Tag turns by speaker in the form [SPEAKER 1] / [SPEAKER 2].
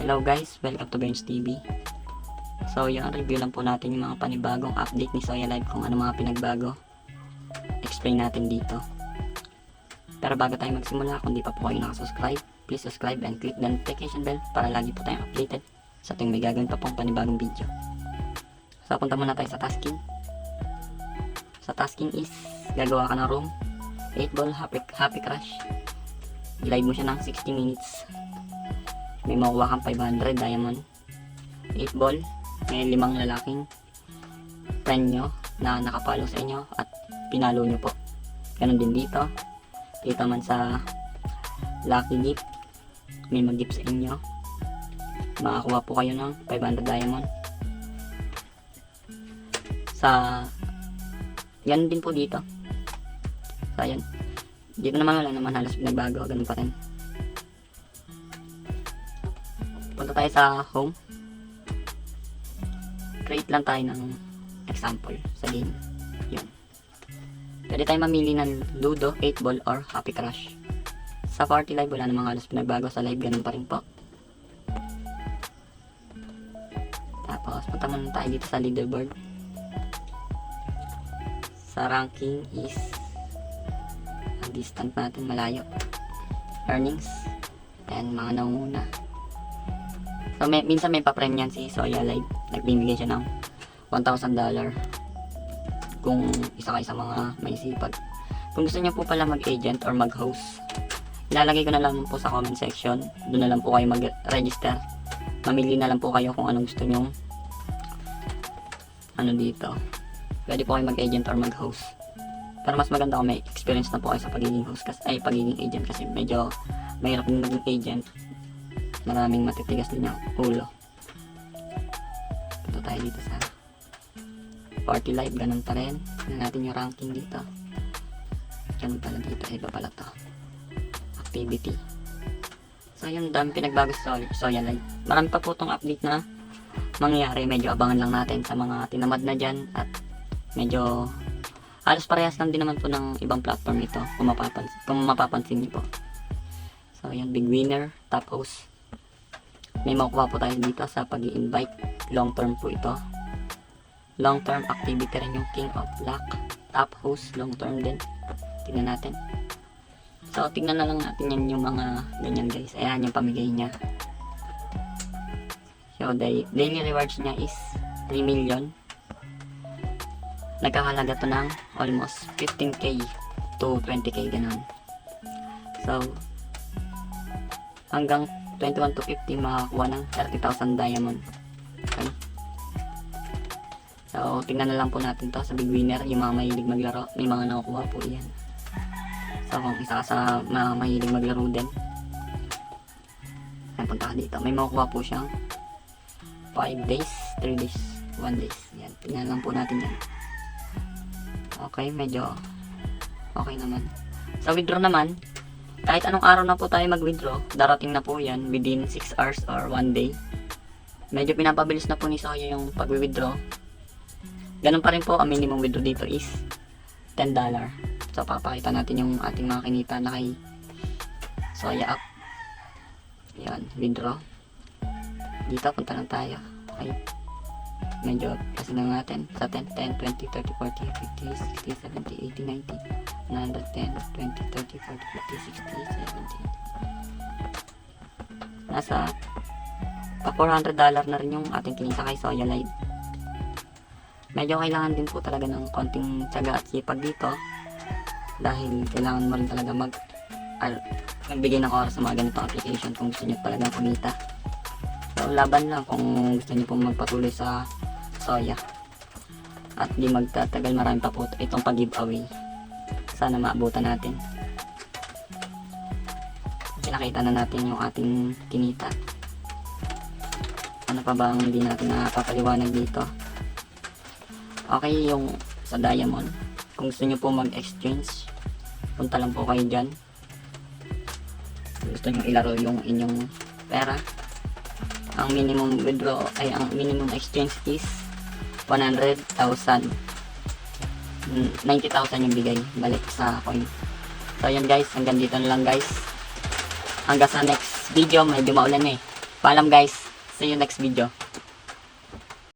[SPEAKER 1] Hello guys, welcome to Bench TV. So yung review lang po natin yung mga panibagong update ni Soya Live kung ano mga pinagbago. Explain natin dito. Pero bago tayo magsimula, kung di pa po kayo nakasubscribe, please subscribe and click the notification bell para lagi po tayong updated sa tuwing may gagawin pa pong panibagong video. So punta muna tayo sa tasking. Sa tasking is gagawa ka ng room, 8 ball happy crush. I-live mo siya ng 60 minutes. May makuha kang 500 diamond. 8 ball, may 5 lalaking friend nyo na nakapalo sa inyo at pinalo nyo po. Ganon din dito. Dito man sa lucky gift, may mag-gift sa inyo. Makakuha po kayo ng 500 diamond. Sa yan din po dito. So ayan. Dito naman wala naman halos pinagbago, ganun pa rin. Punta tayo sa home. Create lang tayo ng example sa game. Yun. Pwede tayo mamili ng Ludo, 8 ball, or Happy Crush. Sa party live wala namang halos pinagbago, sa live ganun pa rin po. Tapos punta muna tayo dito sa leaderboard. Sa ranking is ang distant natin malayo. Earnings and mga nanguna. So minsan may pa-prem yan si Soya Live. Nagbibigay siya ng $1,000 kung isa kayo sa mga may sipag. Kung gusto niyo po pala mag-agent or mag-host, ilalagay ko na lang po sa comment section. Doon na lang po kayo mag-register. Mamili na lang po kayo kung anong gusto niyo. Ano dito. Pwede po kayo mag-agent or mag-host. Pero mas maganda kung may experience na po kayo sa pagiging host ay pagiging agent, kasi medyo mahirap din maging agent. Maraming matitigas din yung ulo. Punta tayo dito sa party live, ganun pa rin. Tignan natin yung ranking dito. Ganun pala dito, iba pala to. Activity. So yun, dami pinagbago sa Soya Live. Marami pa po itong update na mangyayari. Medyo abangan lang natin sa mga tinamad na dyan. At medyo halos parehas lang din naman po ng ibang platform ito, kung mapapansin niyo po. So yan, big winner, top host. May makuha po tayo dito sa pag-i-invite. Long term po ito. Long term activity rin yung King of Luck. Top host, long term din. Tingnan natin. So tingnan na lang natin yan, yung mga ganyan guys. Ayan yung pamigay niya. So daily rewards niya is 3 million. Nagkakalaga to ng almost 15k to 20k ganun. So hanggang 21 to 50 makakuha ng 30,000 diamond. Okay. So tingnan na lang po natin to sa big winner. Yung mga mahilig maglaro, may mga nakukuha po yan. So kung isa ka sa mga mahilig maglaro din, ay punta ka dito. May makukuha po siyang 5 days, 3 days, 1 days. Yan, tingnan lang po natin yan. Okay, medyo okay naman. Sa withdraw naman, kahit anong araw na po tayo mag-withdraw, darating na po yan within 6 hours or 1 day. Medyo pinapabilis na po ni Soya yung pag-withdraw. Ganun pa rin po, ang minimum withdraw dito is $10. So papakita natin yung ating mga kinita na kay Soya app. Yan, withdraw. Dito, punta lang tayo. Okay. Medyo kasi lang natin sa 10, 10, 20, 30, 40, 50, 60, 70, 80, 90, 110, 20, 30, 40, 50, 60, 70. Nasa pa $400 na rin yung ating kinita kay Soya Live. Medyo kailangan din po talaga ng konting tiyaga at sipag dito, dahil kailangan mo rin talaga magbigay ng oras sa mga ganitong application kung gusto nyo talaga kumita. So laban lang kung gusto nyo pong magpatuloy sa Soya at di magtatagal. Marami pa po itong pag-giveaway. Sana maabutan natin. Pinakita na natin yung ating kinita. Ano pa ba ang hindi natin nakapaliwanag dito? Okay, yung sa diamond, kung gusto nyo po mag-exchange, punta lang po kayo dyan. Kung gusto nyo ilaro yung inyong pera, ang minimum withdraw ay ang minimum exchange is 100,000. 90,000 yung bigay balik sa coin. So yan guys, hanggang dito na lang guys. Hanggang sa next video, medyo maulan eh. Paalam guys. See you next video.